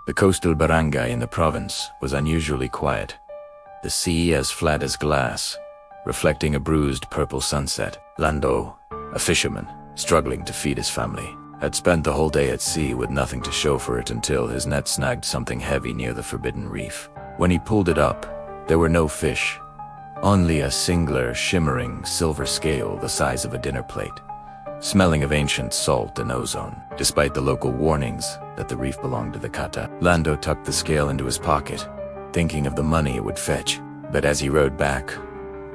The coastal barangay in the province was unusually quiet. The sea as flat as glass, reflecting a bruised purple sunset. Lando, a fisherman, struggling to feed his family, had spent the whole day at sea with nothing to show for it until his net snagged something heavy near the forbidden reef. When he pulled it up, there were no fish, only a singular, shimmering silver scale the size of a dinner plate, smelling of ancient salt and ozone. Despite the local warnings that the reef belonged to the Kataw, Lando tucked the scale into his pocket, thinking of the money it would fetch. But as he rowed back,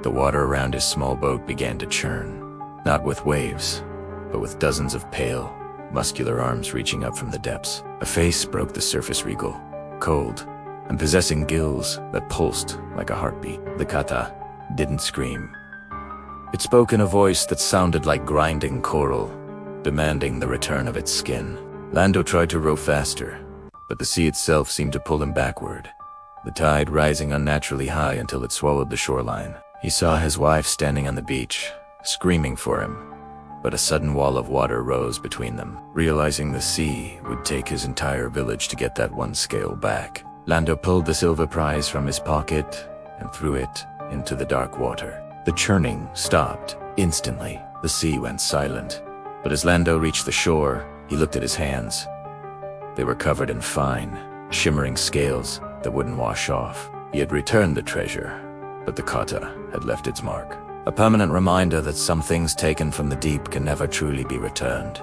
the water around his small boat began to churn, not with waves, but with dozens of pale, muscular arms reaching up from the depths. A face broke the surface regal, cold, and possessing gills that pulsed like a heartbeat. The Kataw didn't scream. It spoke in a voice that sounded like grinding coral, demanding the return of its skin. Lando tried to row faster, but the sea itself seemed to pull him backward, the tide rising unnaturally high until it swallowed the shoreline. He saw his wife standing on the beach, screaming for him, but a sudden wall of water rose between them. Realizing the sea would take his entire village to get that one scale back, Lando pulled the silver prize from his pocket and threw it into the dark water. The churning stopped instantly. The sea went silent, but as Lando reached the shore, he looked at his hands. They were covered in fine, shimmering scales that wouldn't wash off. He had returned the treasure, but the Kataw had left its mark. A permanent reminder that some things taken from the deep can never truly be returned.